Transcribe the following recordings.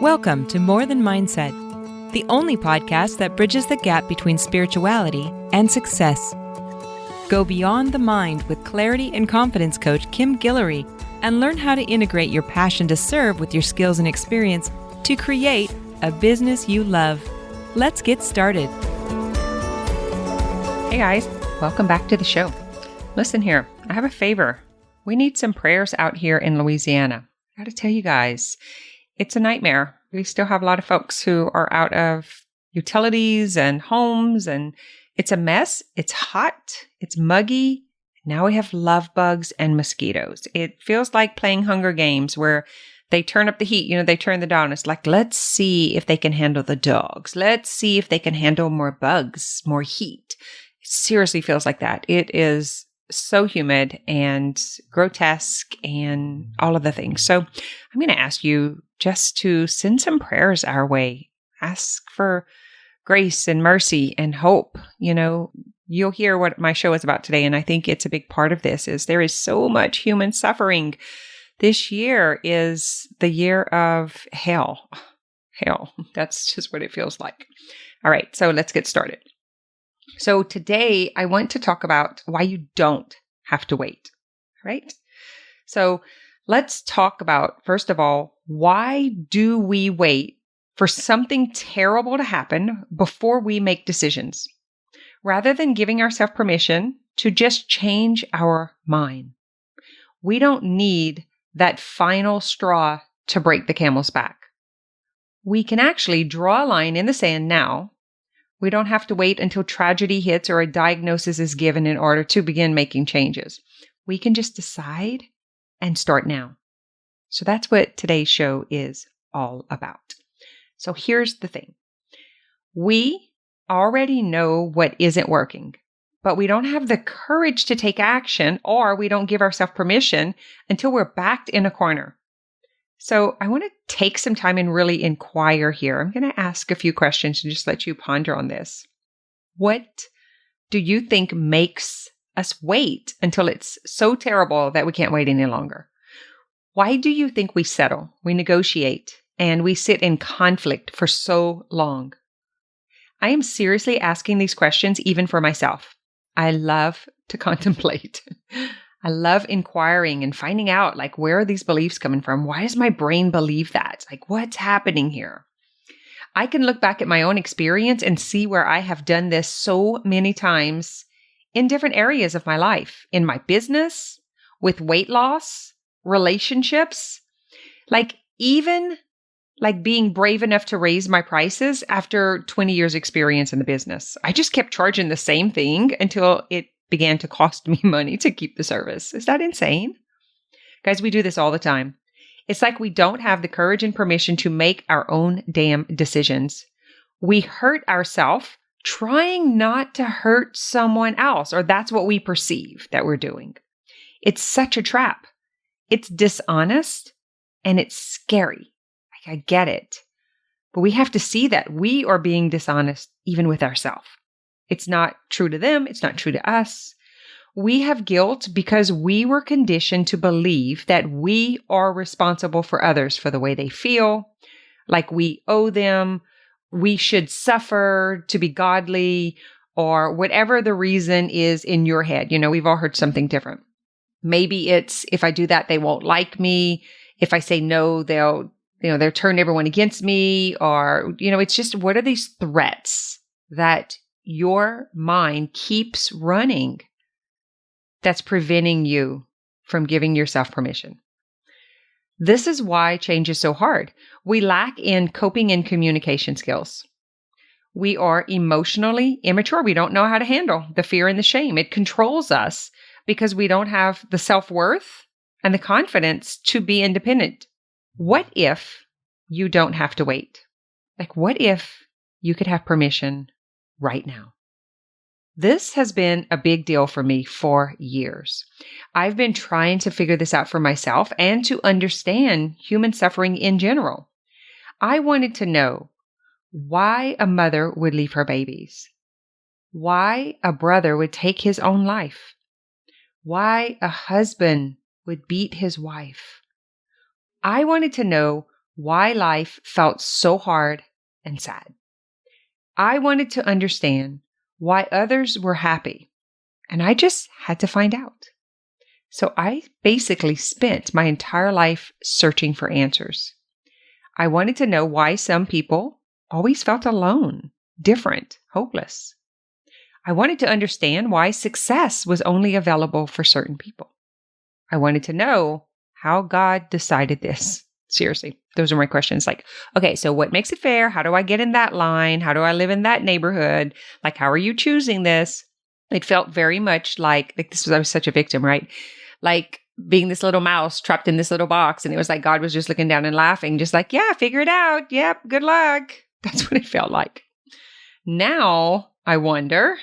Welcome to More Than Mindset, the only podcast that bridges the gap between spirituality and success. Go beyond the mind with clarity and confidence coach Kim Guillory and learn how to integrate your passion to serve with your skills and experience to create a business you love. Let's get started. Hey guys, welcome back to the show. Listen here, I have a favor. We need some prayers out here in Louisiana. I gotta tell you guys, it's a nightmare. We still have a lot of folks who are out of utilities and homes, and it's a mess. It's hot. It's muggy. Now we have love bugs and mosquitoes. It feels like playing Hunger Games where they turn up the heat. They turn the dial. It's like, let's see if they can handle the dogs. Let's see if they can handle more bugs, more heat. It seriously feels like that. It is so humid and grotesque and all of the things. So I'm going to ask you just to send some prayers our way. Ask for grace and mercy and hope. You'll hear what my show is about today. And I think it's a big part of this is there is so much human suffering. This year is the year of hell. Hell. That's just what it feels like. All right. So let's get started. So today I want to talk about why you don't have to wait, right? So let's talk about, first of all, why do we wait for something terrible to happen before we make decisions, rather than giving ourselves permission to just change our mind? We don't need that final straw to break the camel's back. We can actually draw a line in the sand now. We don't have to wait until tragedy hits or a diagnosis is given in order to begin making changes. We can just decide and start now. So that's what today's show is all about. So here's the thing. We already know what isn't working, but we don't have the courage to take action, or we don't give ourselves permission until we're backed in a corner. So I want to take some time and really inquire here. I'm going to ask a few questions and just let you ponder on this. What do you think makes us wait until it's so terrible that we can't wait any longer? Why do you think we settle, we negotiate, and we sit in conflict for so long? I am seriously asking these questions even for myself. I love to contemplate. I love inquiring and finding out, where are these beliefs coming from? Why does my brain believe that? What's happening here? I can look back at my own experience and see where I have done this so many times in different areas of my life, in my business, with weight loss, relationships, even being brave enough to raise my prices after 20 years experience in the business. I just kept charging the same thing until it began to cost me money to keep the service. Is that insane? Guys, we do this all the time. It's like we don't have the courage and permission to make our own damn decisions. We hurt ourselves trying not to hurt someone else, or that's what we perceive that we're doing. It's such a trap. It's dishonest and it's scary. I get it. But we have to see that we are being dishonest even with ourselves. It's not true to them. It's not true to us. We have guilt because we were conditioned to believe that we are responsible for others for the way they feel, like we owe them, we should suffer to be godly, or whatever the reason is in your head. We've all heard something different. Maybe it's, if I do that, they won't like me. If I say no, they'll turn everyone against me, or, it's just, what are these threats that your mind keeps running that's preventing you from giving yourself permission? This is why change is so hard. We lack in coping and communication skills. We are emotionally immature. We don't know how to handle the fear and the shame. It controls us because we don't have the self-worth and the confidence to be independent. What if you don't have to wait? What if you could have permission right now? This has been a big deal for me for years. I've been trying to figure this out for myself and to understand human suffering in general. I wanted to know why a mother would leave her babies, why a brother would take his own life, why a husband would beat his wife. I wanted to know why life felt so hard and sad. I wanted to understand why others were happy, and I just had to find out. So I basically spent my entire life searching for answers. I wanted to know why some people always felt alone, different, hopeless. I wanted to understand why success was only available for certain people. I wanted to know how God decided this. Seriously, those are my questions. Like, okay, so what makes it fair? How do I get in that line? How do I live in that neighborhood? Like, how are you choosing this? It felt very much like I was such a victim, right? Like being this little mouse trapped in this little box. And it was like God was just looking down and laughing, just like, yeah, figure it out. Yep, good luck. That's what it felt like. Now, I wonder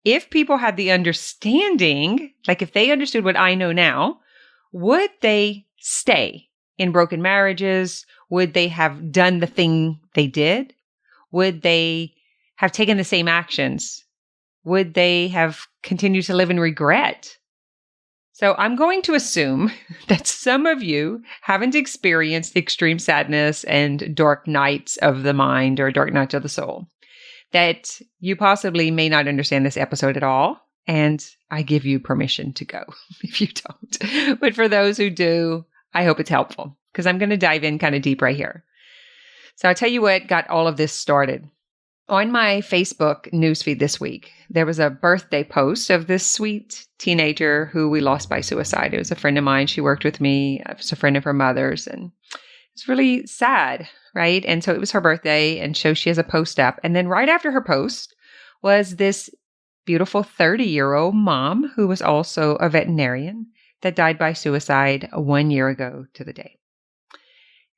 if people had the understanding, like if they understood what I know now, would they stay in broken marriages? Would they have done the thing they did? Would they have taken the same actions? Would they have continued to live in regret? So I'm going to assume that some of you haven't experienced extreme sadness and dark nights of the mind or dark nights of the soul, that you possibly may not understand this episode at all. And I give you permission to go if you don't. But for those who do, I hope it's helpful because I'm going to dive in kind of deep right here. So I'll tell you what got all of this started. On my Facebook newsfeed this week, there was a birthday post of this sweet teenager who we lost by suicide. It was a friend of mine. She worked with me. I was a friend of her mother's, and it's really sad, right? And so it was her birthday, and so she has a post up. And then right after her post was this beautiful 30-year-old mom who was also a veterinarian that died by suicide 1 year ago to the day.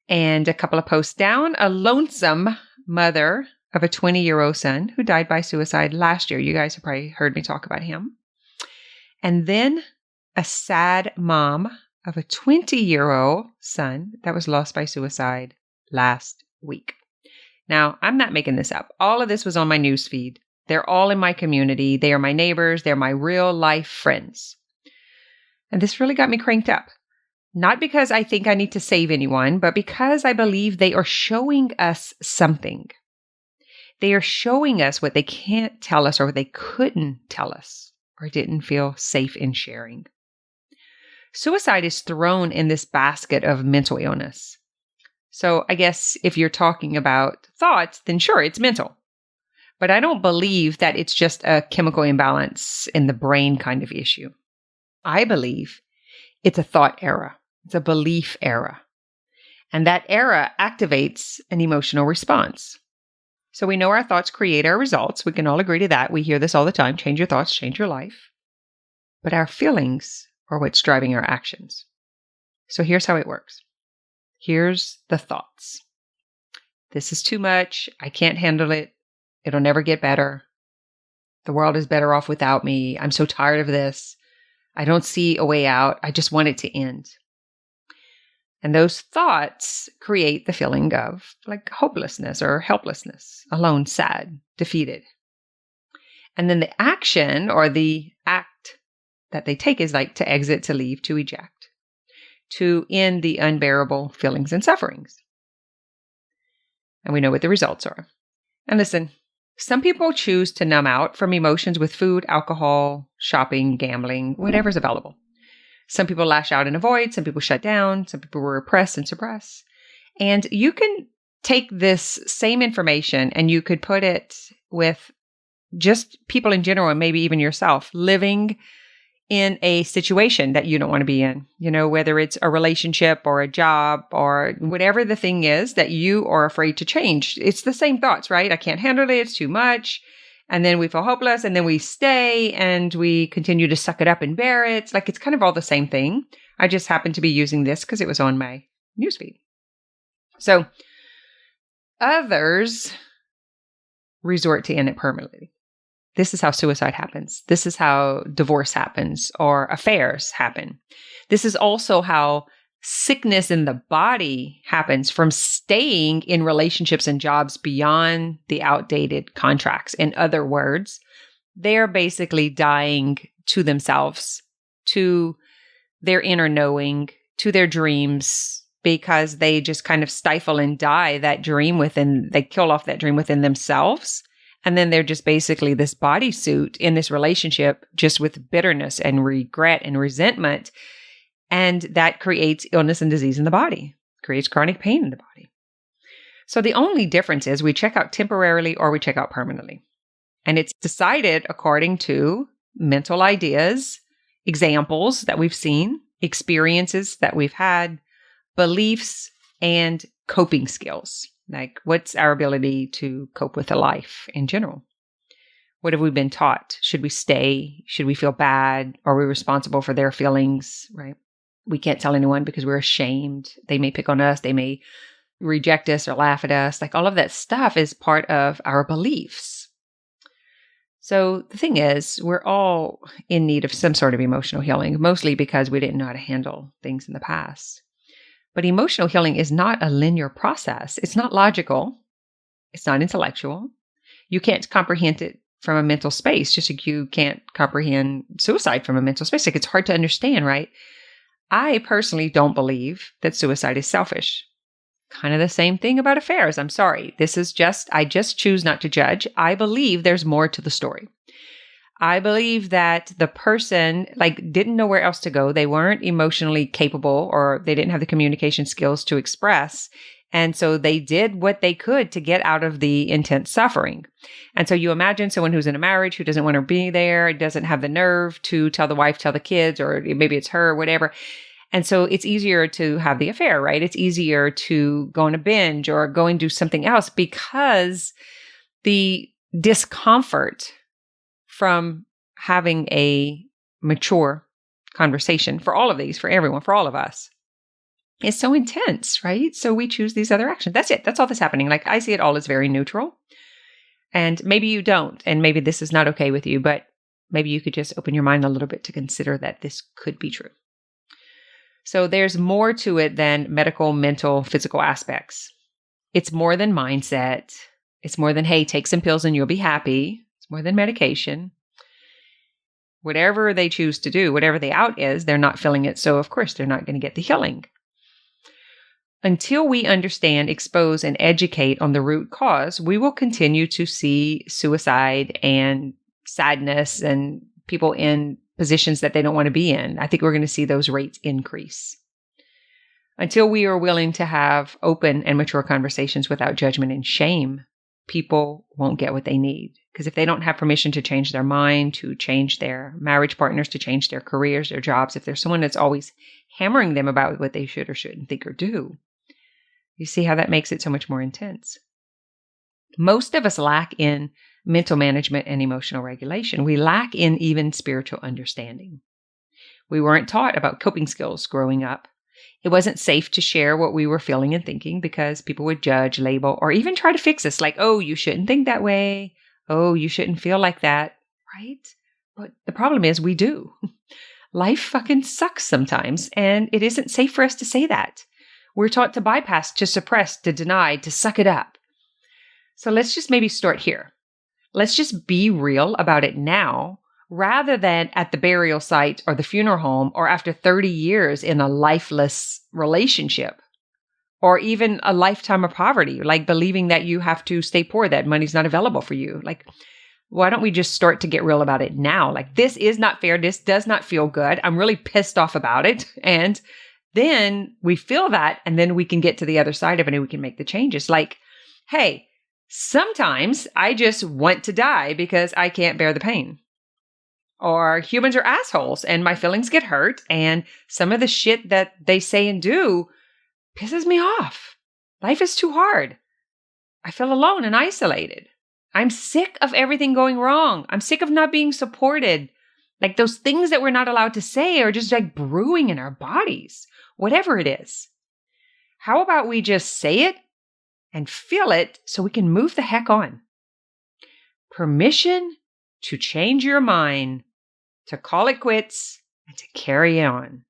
And a couple of posts down, a lonesome mother of a 20-year-old son who died by suicide last year. You guys have probably heard me talk about him. And then a sad mom of a 20-year-old son that was lost by suicide last week. Now, I'm not making this up. All of this was on my newsfeed. They're all in my community. They are my neighbors. They're my real life friends. And this really got me cranked up. Not because I think I need to save anyone, but because I believe they are showing us something. They are showing us what they can't tell us or what they couldn't tell us or didn't feel safe in sharing. Suicide is thrown in this basket of mental illness. So I guess if you're talking about thoughts, then sure, it's mental. But I don't believe that it's just a chemical imbalance in the brain kind of issue. I believe it's a thought error. It's a belief error. And that error activates an emotional response. So we know our thoughts create our results. We can all agree to that. We hear this all the time. Change your thoughts, change your life. But our feelings are what's driving our actions. So here's how it works. Here's the thoughts. This is too much. I can't handle it. It'll never get better. The world is better off without me. I'm so tired of this. I don't see a way out. I just want it to end. And those thoughts create the feeling of like hopelessness or helplessness, alone, sad, defeated. And then the action or the act that they take is like to exit, to leave, to eject, to end the unbearable feelings and sufferings. And we know what the results are. And listen, some people choose to numb out from emotions with food, alcohol, shopping, gambling, whatever's available. Some people lash out and avoid. Some people shut down. Some people repress and suppress. And you can take this same information and you could put it with just people in general and maybe even yourself living in a situation that you don't want to be in, you know, whether it's a relationship or a job or whatever the thing is that you are afraid to change. It's the same thoughts, right? I can't handle it. It's too much. And then we feel hopeless and then we stay and we continue to suck it up and bear it. Like it's kind of all the same thing. I just happened to be using this because it was on my newsfeed. So others resort to end it permanently. This is how suicide happens. This is how divorce happens or affairs happen. This is also how sickness in the body happens from staying in relationships and jobs beyond the outdated contracts. In other words, they're basically dying to themselves, to their inner knowing, to their dreams, because they just kind of stifle and die that dream within, they kill off that dream within themselves. And then they're just basically this bodysuit in this relationship, just with bitterness and regret and resentment. And that creates illness and disease in the body, creates chronic pain in the body. So the only difference is we check out temporarily or we check out permanently. And it's decided according to mental ideas, examples that we've seen, experiences that we've had, beliefs, and coping skills. Like, what's our ability to cope with a life in general? What have we been taught? Should we stay? Should we feel bad? Are we responsible for their feelings, right? We can't tell anyone because we're ashamed. They may pick on us. They may reject us or laugh at us. Like, all of that stuff is part of our beliefs. So the thing is, we're all in need of some sort of emotional healing, mostly because we didn't know how to handle things in the past. But emotional healing is not a linear process. It's not logical. It's not intellectual. You can't comprehend it from a mental space, just like you can't comprehend suicide from a mental space. Like, it's hard to understand, right? I personally don't believe that suicide is selfish. Kind of the same thing about affairs. I'm sorry. I just choose not to judge. I believe there's more to the story. I believe that the person didn't know where else to go. They weren't emotionally capable, or they didn't have the communication skills to express. And so they did what they could to get out of the intense suffering. And so you imagine someone who's in a marriage who doesn't want to be there, doesn't have the nerve to tell the wife, tell the kids, or maybe it's her, whatever. And so it's easier to have the affair, right? It's easier to go on a binge or go and do something else because the discomfort from having a mature conversation for all of these, for everyone, for all of us, is so intense, right? So we choose these other actions. That's it. That's all that's happening. Like, I see it all as very neutral. And maybe you don't, and maybe this is not okay with you, but maybe you could just open your mind a little bit to consider that this could be true. So there's more to it than medical, mental, physical aspects. It's more than mindset. It's more than, hey, take some pills and you'll be happy. It's more than medication. Whatever they choose to do, whatever the out is, they're not feeling it. So of course, they're not going to get the healing. Until we understand, expose, and educate on the root cause, we will continue to see suicide and sadness and people in positions that they don't want to be in. I think we're going to see those rates increase. Until we are willing to have open and mature conversations without judgment and shame, people won't get what they need. Because if they don't have permission to change their mind, to change their marriage partners, to change their careers, their jobs, if there's someone that's always hammering them about what they should or shouldn't think or do, you see how that makes it so much more intense. Most of us lack in mental management and emotional regulation. We lack in even spiritual understanding. We weren't taught about coping skills growing up. It wasn't safe to share what we were feeling and thinking because people would judge, label, or even try to fix us. Like, oh, you shouldn't think that way. Oh, you shouldn't feel like that, right? But the problem is we do. Life fucking sucks sometimes, and it isn't safe for us to say that. We're taught to bypass, to suppress, to deny, to suck it up. So let's just maybe start here. Let's just be real about it now, rather than at the burial site or the funeral home or after 30 years in a lifeless relationship or even a lifetime of poverty, like believing that you have to stay poor, that money's not available for you. Like, why don't we just start to get real about it now? Like, this is not fair. This does not feel good. I'm really pissed off about it. And then we feel that, and then we can get to the other side of it and we can make the changes. Like, hey, sometimes I just want to die because I can't bear the pain. Or humans are assholes and my feelings get hurt. And some of the shit that they say and do pisses me off. Life is too hard. I feel alone and isolated. I'm sick of everything going wrong. I'm sick of not being supported. Like, those things that we're not allowed to say are just like brewing in our bodies, whatever it is. How about we just say it and feel it so we can move the heck on? Permission to change your mind, to call it quits, and to carry on.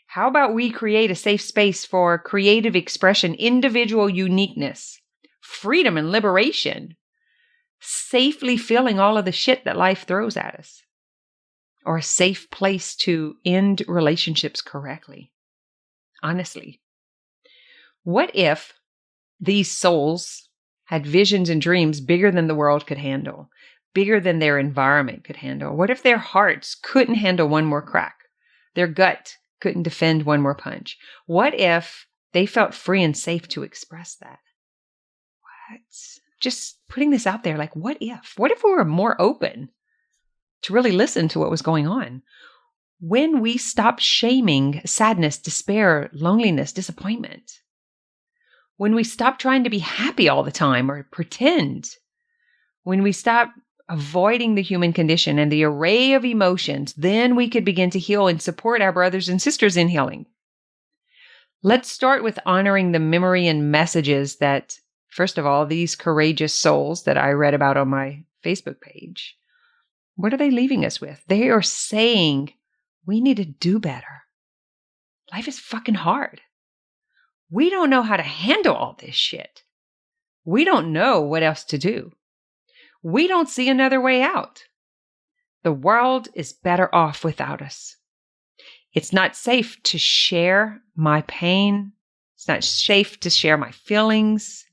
How about we create a safe space for creative expression, individual uniqueness, freedom and liberation, safely feeling all of the shit that life throws at us, or a safe place to end relationships correctly, honestly, What if these souls had visions and dreams bigger than the world could handle, bigger than their environment could handle? What if their hearts couldn't handle one more crack? Their gut couldn't defend one more punch? What if they felt free and safe to express that? What? Just putting this out there, like, what if? What if we were more open to really listen to what was going on? When we stopped shaming sadness, despair, loneliness, disappointment. When we stopped trying to be happy all the time or pretend. When we stopped avoiding the human condition and the array of emotions, then we could begin to heal and support our brothers and sisters in healing. Let's start with honoring the memory and messages that, first of all, these courageous souls that I read about on my Facebook page, what are they leaving us with? They are saying, we need to do better. Life is fucking hard. We don't know how to handle all this shit. We don't know what else to do. We don't see another way out. The world is better off without us. It's not safe to share my pain. It's not safe to share my feelings.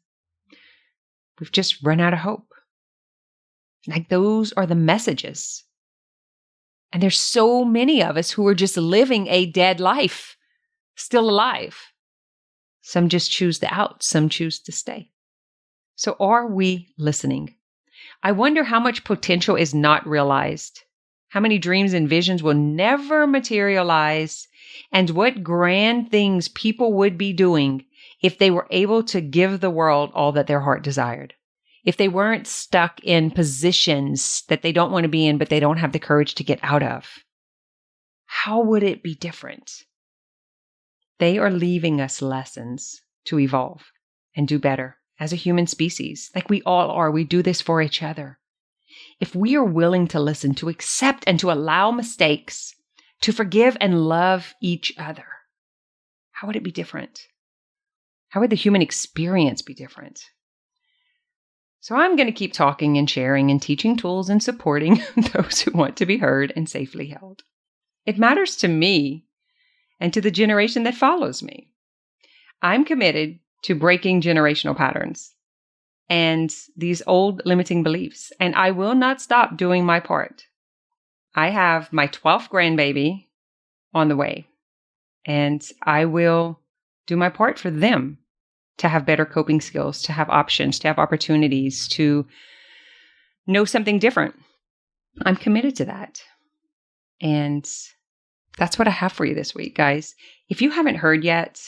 We've just run out of hope. Like, those are the messages. And there's so many of us who are just living a dead life, still alive. Some just choose the out, some choose to stay. So are we listening? I wonder how much potential is not realized, how many dreams and visions will never materialize, and what grand things people would be doing if they were able to give the world all that their heart desired. If they weren't stuck in positions that they don't want to be in, but they don't have the courage to get out of. How would it be different? They are leaving us lessons to evolve and do better as a human species, like we all are. We do this for each other. If we are willing to listen, to accept and to allow mistakes, to forgive and love each other, how would it be different? How would the human experience be different? So I'm going to keep talking and sharing and teaching tools and supporting those who want to be heard and safely held. It matters to me and to the generation that follows me. I'm committed to breaking generational patterns and these old limiting beliefs, and I will not stop doing my part. I have my 12th grandbaby on the way, and I will do my part for them to have better coping skills, to have options, to have opportunities, to know something different. I'm committed to that. And that's what I have for you this week, guys. If you haven't heard yet,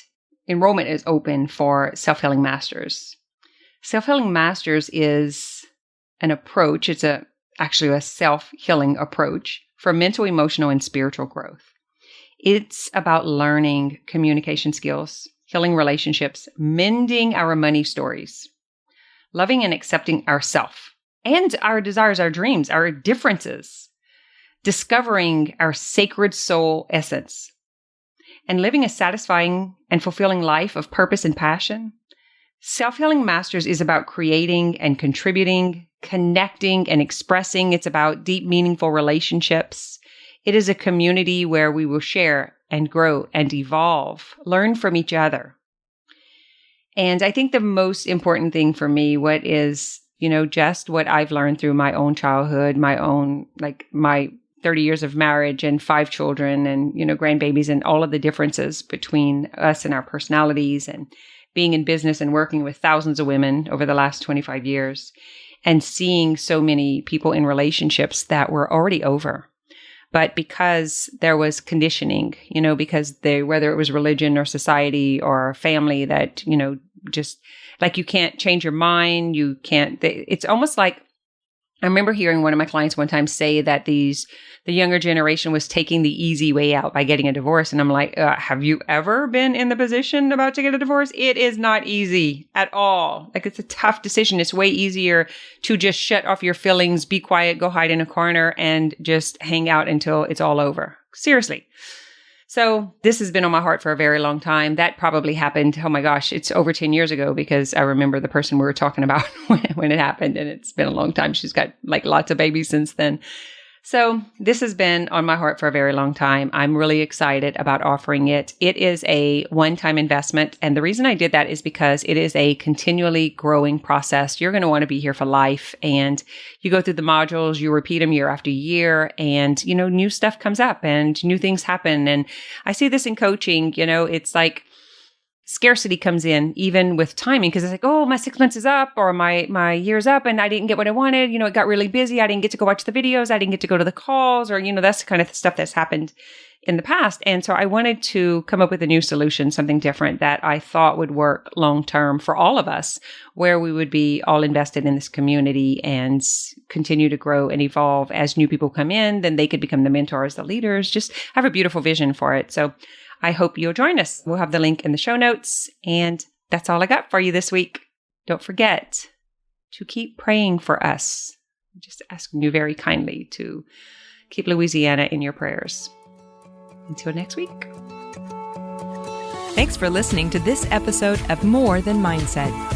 enrollment is open for Self-Healing Masters. Self-Healing Masters is an approach. It's actually a self-healing approach for mental, emotional, and spiritual growth. It's about learning communication skills, healing relationships, mending our money stories, loving and accepting ourselves and our desires, our dreams, our differences, discovering our sacred soul essence, and living a satisfying and fulfilling life of purpose and passion. Self-Healing Masters is about creating and contributing, connecting and expressing. It's about deep, meaningful relationships. It is a community where we will share and grow and evolve, learn from each other. And I think the most important thing for me, what is, just what I've learned through my own childhood, my 30 years of marriage and 5 children and, grandbabies and all of the differences between us and our personalities and being in business and working with thousands of women over the last 25 years and seeing so many people in relationships that were already over. But because there was conditioning, because whether it was religion or society or family that, just like you can't change your mind, it's almost like, I remember hearing one of my clients one time say that the younger generation was taking the easy way out by getting a divorce. And I'm like, have you ever been in the position about to get a divorce? It is not easy at all. Like, it's a tough decision. It's way easier to just shut off your feelings, be quiet, go hide in a corner, and just hang out until it's all over. Seriously. So this has been on my heart for a very long time. That probably happened, oh my gosh, it's over 10 years ago because I remember the person we were talking about when it happened, and it's been a long time. She's got lots of babies since then. So this has been on my heart for a very long time. I'm really excited about offering it. It is a one-time investment. And the reason I did that is because it is a continually growing process. You're going to want to be here for life. And you go through the modules, you repeat them year after year, and, new stuff comes up and new things happen. And I see this in coaching, it's like, scarcity comes in even with timing, because it's like, oh, my 6 months is up or my year's up and I didn't get what I wanted. It got really busy. I didn't get to go watch the videos. I didn't get to go to the calls, or, that's the kind of stuff that's happened in the past. And so I wanted to come up with a new solution, something different that I thought would work long-term for all of us, where we would be all invested in this community and continue to grow and evolve as new people come in. Then they could become the mentors, the leaders, just have a beautiful vision for it. So I hope you'll join us. We'll have the link in the show notes. And that's all I got for you this week. Don't forget to keep praying for us. I'm just asking you very kindly to keep Louisiana in your prayers. Until next week. Thanks for listening to this episode of More Than Mindset.